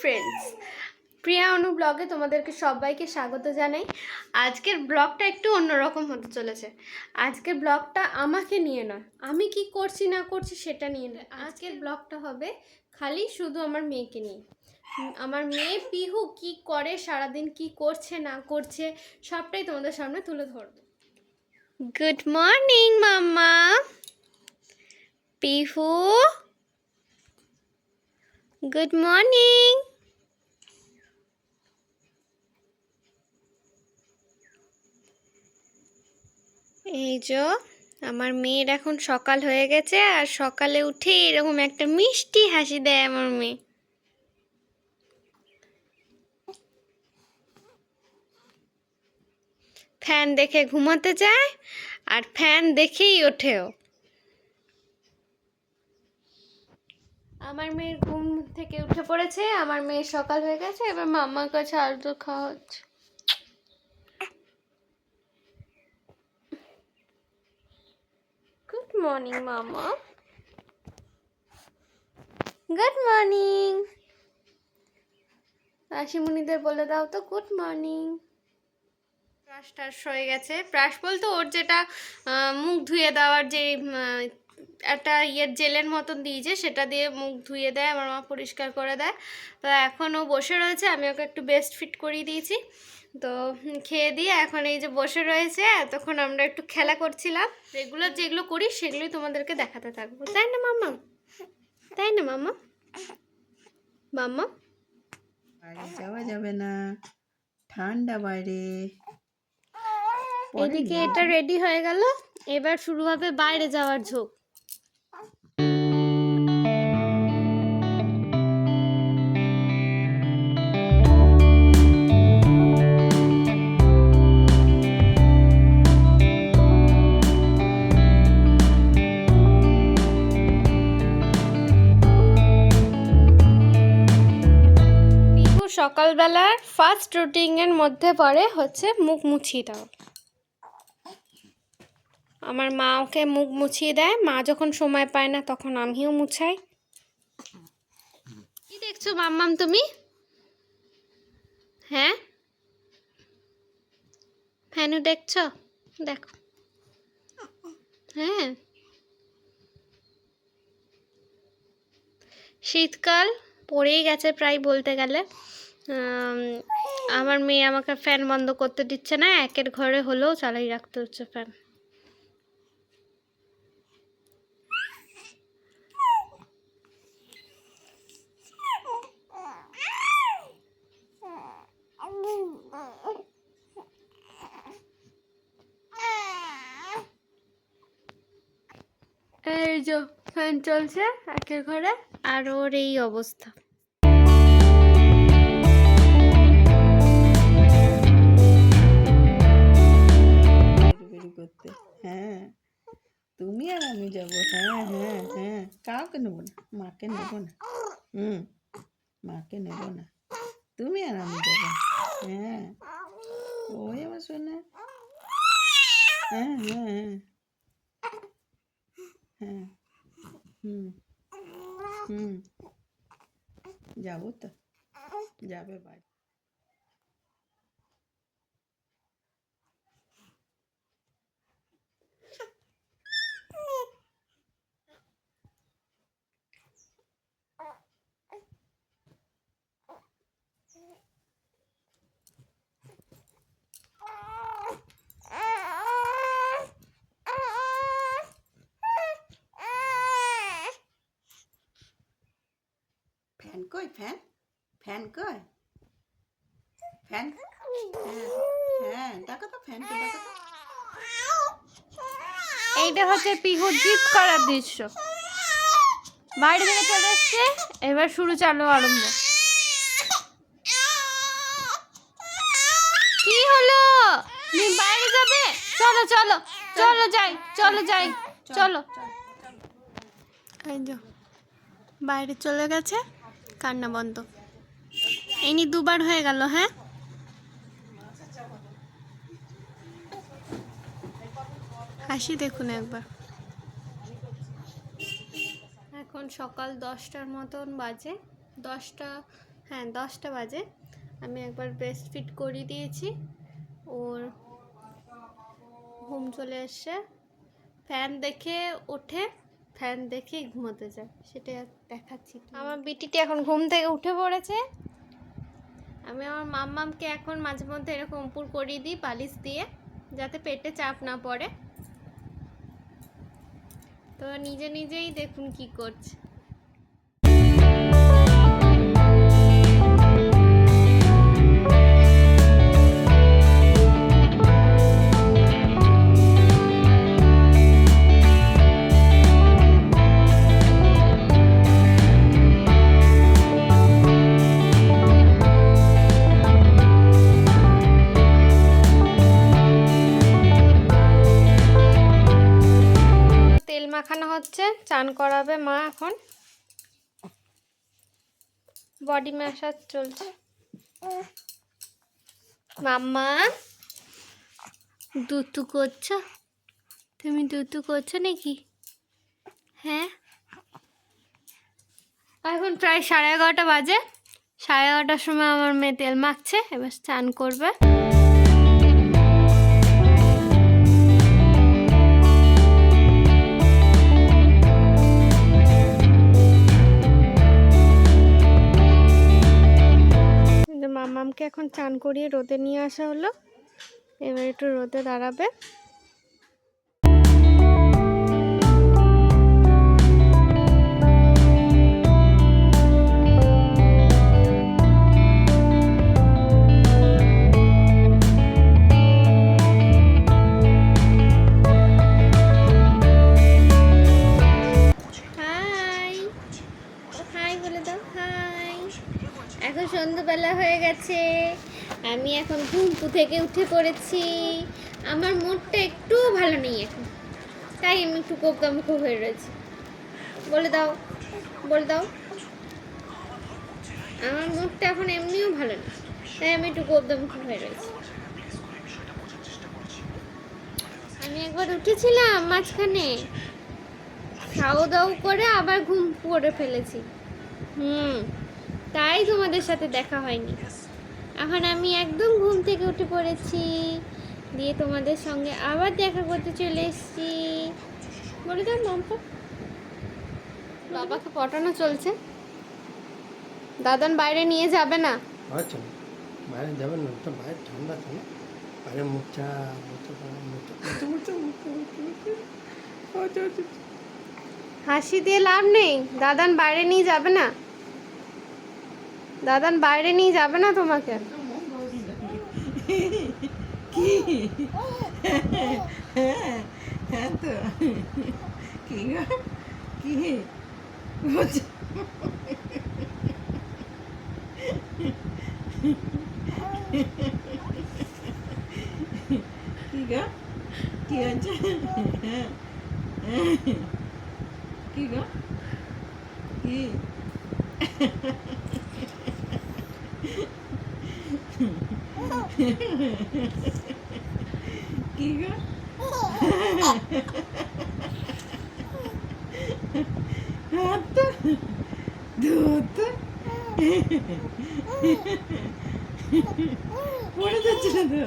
Friends, প্রিয়া অনু ব্লগে তোমাদেরকে সবাইকে স্বাগত জানাই। আজকের ব্লগটা একটু অন্যরকম হতে চলেছে। আজকের ব্লগটা আমাকে নিয়ে নয়, আমি কি করছি না করছি সেটা নিয়ে নয়। আজকের ব্লগটা হবে খালি শুধু আমার মেয়েকে নিয়ে। আমার মেয়ে পিহু কি করে, সারাদিন কি করছে না করছে সবটাই তোমাদের সামনে তুলে ধরবো। Good morning mamma. Pihu good morning. এই যে আমার মেয়ের এখন সকাল হয়ে গেছে, আর সকালে উঠে এরকম একটা মিষ্টি হাসি দেয় আমার মেয়ে। ফ্যান দেখে ঘুমাতে যায় আর ফ্যান দেখেই ওঠেও। আমার মেয়ের ঘুম থেকে উঠে পড়েছে, আমার মেয়ের সকাল হয়ে গেছে, এবার মাম্মার কাছে আলু খাওয়া হচ্ছে। গুড মর্নিং মামা। Good morning. আশিমুনিদের বলে দাও তো গুড মর্নিং। ব্রাশ টাশ হয়ে গেছে, ব্রাশ বলতে ওর যেটা মুখ ধুয়ে দেওয়ার যে একটা জেলের মতন দিয়েছে সেটা দিয়ে মুখ ধুয়ে দেয়, আমার মা পরিষ্কার করে দেয়। তো এখন ও বসে রয়েছে, আমি ওকে একটু বেস্ট ফিট করিয়ে দিয়েছি। তো খেয়ে দিয়ে এখন এই যে বসে রয়েছে, এতক্ষণ আমরা একটু খেলা করছিলাম। রেগুলার যেগুলো করি সেগুলোই তোমাদেরকে দেখাতে থাকবো, তাই না মাম্মা? তাই না মাম্মা? মাম্মা বাইরে যাওয়া যাবে না, ঠান্ডা বাইরে। এদিকে এটা রেডি হয়ে গেল, এবার শুরু হবে বাইরে যাওয়ার ঝোঁক। সকালবেলার ফার্স্ট রুটিনের মধ্যে পড়ে হচ্ছে মুখ মুছিয়ে দাও। আমার মা ওকে মুখ মুছিয়ে দেয়, মা যখন সময় পায় না তখন আমিও মুছাই। কি দেখছো মাম্মাম তুমি? হ্যাঁ, ফ্যানু দেখছো? দেখো। হ্যাঁ, শীতকাল পড়েই গেছে প্রায় বলতে গেলে। আমার মেয়ে আমাকে ফ্যান বন্ধ করতে দিচ্ছে না, একের ঘরে হলেও চালাই রাখতে হচ্ছে ফ্যান। এই যে ফ্যান চলছে একের ঘরে, আর ওর এই অবস্থা। করতে। হ্যাঁ, তুমি আর আমি যাবো। হ্যাঁ হ্যাঁ হ্যাঁ, কাউকে নেবো না, মাকে নেবো না। মাকে নেবো না, তুমি আর আমি যাবো। হ্যাঁ, ওই আমার শোনা। হ্যাঁ হ্যাঁ হ্যাঁ হ্যাঁ, হুম হুম, যাবো তো, যাবে বাড়ি। ফ্যান কই? ফ্যান ফ্যান কই? ফ্যান? হ্যাঁ হ্যাঁ, দেখো তো, ফ্যানকে দেখো তো। এইটা হচ্ছে পিহুর জিদ করার দৃশ্য। বাইরে থেকে চলে এসছে, এবার শুরু চালু আরম্ভ। কি হলো? তুমি বাইরে যাবে? চলো চলো চলো যাই, চলো যাই, চলো। এই যে বাইরে চলে গেছে, কান্না বন্ধ। এনি দুবার হয়ে গেল। হ্যাঁ, হাসি দেখুন একবার। এখন সকাল 10টার মতন বাজে, 10টা, হ্যাঁ 10টা বাজে। আমি একবার ব্রেস্ট ফিড করিয়ে দিয়েছি, ওর ঘুম চলে এসছে। ফ্যান দেখে ওঠে, ফ্যান দেখেই ঘুমোতে যায়, সেটা দেখাচ্ছি। আমার বিটিটি এখন ঘুম থেকে উঠে পড়েছে। আমি আমার মাম্মামকে এখন মাঝে মধ্যে এরকম উপর করিয়ে দিই বালিশ দিয়ে, যাতে পেটে চাপ না পড়ে। তো নিজে নিজেই দেখুন কি করছে। তেল মাখানো হচ্ছে, চান করাবে মা। এখন বডি ম্যাসাজ চলছে। মাম্মা দুতু করছো? তুমি দুতু করছো নাকি? হ্যাঁ, এখন প্রায় 11:30 বাজে। 11:30টার সময় আমার মেয়ে তেল মাখছে, এবার চান করবে। মামামকে এখন চান করিয়ে রোদে নিয়ে আসা হলো, এবার একটু রোদে দাঁড়াবে। হাই, হাই বলে দাও, হাই। এখন সন্ধ্যাবেলা হয়ে গেছে, আমি এখন ঘুম থেকে উঠে পড়েছি। আমার মুডটা একটুও ভালো নেই এখন, তাই আমি একটু কোপকামুখো হয়ে রয়েছি। বলে দাও, বলে দাও। আমার মুডটা এখন এমনিও ভালো নেই, তাই আমি একটু কোপকামুখো হয়ে রয়েছি। আমি একবার উঠেছিলাম মাঝখানে, খাও দাও করে আবার ঘুম পড়ে ফেলেছি। তাই তোমাদের সাথে দেখা হয়নি। এখন আমি একদম ঘুম থেকে উঠে পড়েছি, দিয়ে তোমাদের সঙ্গে আবার দেখা করতে চলে এসেছি। বলে দাও মাম্পা। বাবাকে পটানো চলছে। দাদান বাইরে নিয়ে যাবে না। আচ্ছা, বাইরে যাবেন না, তো বাইরে ঠান্ডা তো না, বাইরে মুখটা হাসি দিয়ে লাভ নেই, দাদান বাইরে নিয়ে যাবে না। দাদান বাইরে নিয়ে যাবে না তোমাকে। কি হ্যাঁ তো কি গো কি বলছো? কি গো কি হচ্ছে? কি গো কি কি গো হাত দুধ পড়ে যাচ্ছিল তো,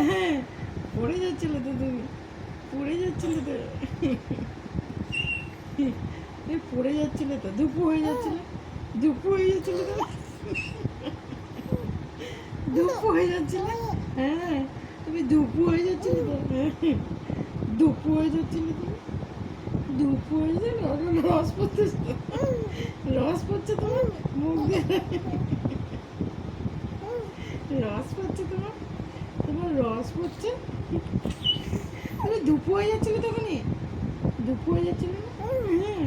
হ্যাঁ পড়ে যাচ্ছিল তো, তুমি পড়ে যাচ্ছিল তো, পড়ে যাচ্ছিল তো, দুপু হয়ে যাচ্ছিল, দুপু হয়ে যাচ্ছিল তো, দুপু হয়ে যাচ্ছিল। হ্যাঁ তুমি দুপু হয়ে যাচ্ছিল তো, দুপু হয়ে যাচ্ছিল তো, দুপু হয়ে যাচ্ছিল। রস পড়ছে, রস পড়ছে তোমার মুখ দিয়ে, রস পড়ছে তোমার, তোমার রস পড়ছে। তুমি দুপু হয়ে যাচ্ছিল তখনই, দুপু হয়ে যাচ্ছিল। হ্যাঁ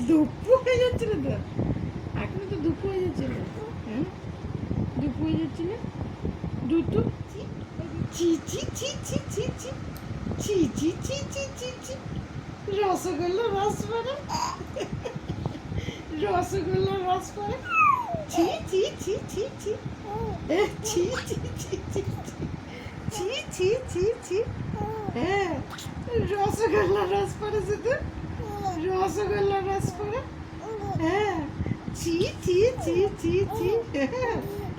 দুপু হয়ে যাচ্ছিল তো, এখন তো দুপু হয়ে যাচ্ছিল। হ্যাঁ দুপু হয়ে যাচ্ছিল। দুটো চি চি চি চি চি চি চি চি চি চি চি চি রসগোল্লা রস পড়ে, রসগোল্লা রস পড়ে। ছি ছি ছি ছি ছি ছি ছি ছি ছি ছি ছি ছি ছি। হ্যাঁ রসগোল্লা রস পড়েছে তো, রসগোল্লা রস পড়ে। হ্যাঁ ছি ছি ছি ছি ছি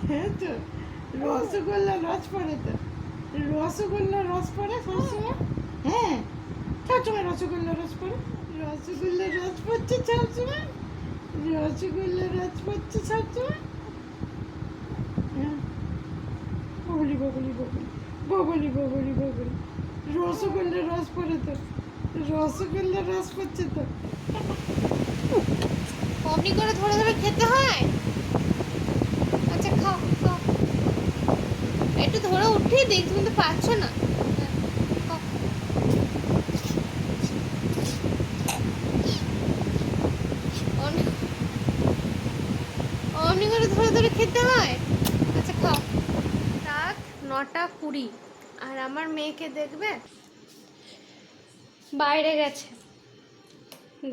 হ্যাঁ তো রসগোল্লা রস পড়ে তো রসগোল্লা রস পড়ে সবসময় হ্যাঁ সবসময় রসগোল্লা রস পড়ে রসগোল্লা রস পড়ছে সবসময় রসগোল্লা রস পড়ছে সবসময় হ্যাঁ বগলি বগলি বগলি বগলি বগলি বগলি রসগোল্লা রস পড়ে তো রসগোল্লা রস পড়ছে তো অমনি করে ধরে ধরে খেতে হয়। আচ্ছা খাও খাও, একটু ধরে উঠিয়ে দিই, তুমি তো পাচ্ছ না। খাও। অমনি করে ধরে ধরে খেতে হয়। আচ্ছা খাও। রাত 9:20 আর আমার মেয়েকে দেখবে বাইরে গেছে।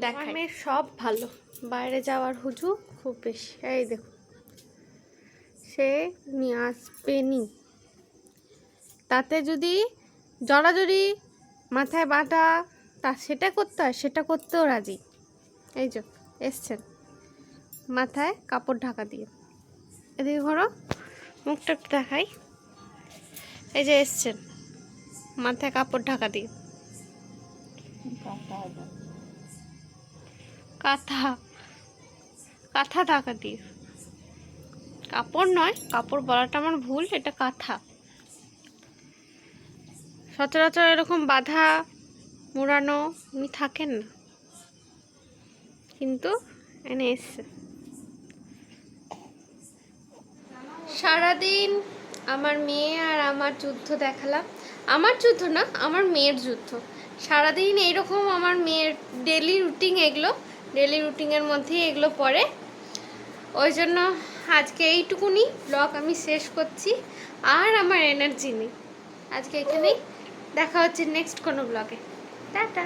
আমার মেয়ের সব ভালো, বাইরে যাওয়ার হুজু খুব বেশি। এই দেখো, সে নিয়ে আসবেনি। তাতে যদি জড়াজড়ি মাথায় বাঁধা তা সেটা করতে হয়, সেটা করতেও রাজি। এই যে এসছেন মাথায় কাপড় ঢাকা দিয়ে, এদিকে ঘোরো, মুখটা একটু দেখাই। এই যে এসছেন মাথায় কাপড় ঢাকা দিয়ে, কাঁথা কাঁথা ঢাকা দিয়ে, কাপড় নয়, কাপড় বলাটা আমার ভুল, এটা কাঁথা। সচরাচর এরকম বাঁধা মুড়ানো উনি থাকেন না, কিন্তু এনে এসছে। সারাদিন আমার মেয়ে আর আমার যুদ্ধ দেখালাম। আমার যুদ্ধ না, আমার মেয়ের যুদ্ধ। সারাদিন এইরকম আমার মেয়ের ডেলি রুটিন, এগুলো ডেলি রুটিনের মধ্যেই এগুলো পড়ে। ওই জন্য আজকে এইটুকুনি ব্লগ আমি শেষ করছি, আর আমার এনার্জি নেই আজকে এখানেই। দেখা হচ্ছে নেক্সট কোনো ব্লগে। টাটা।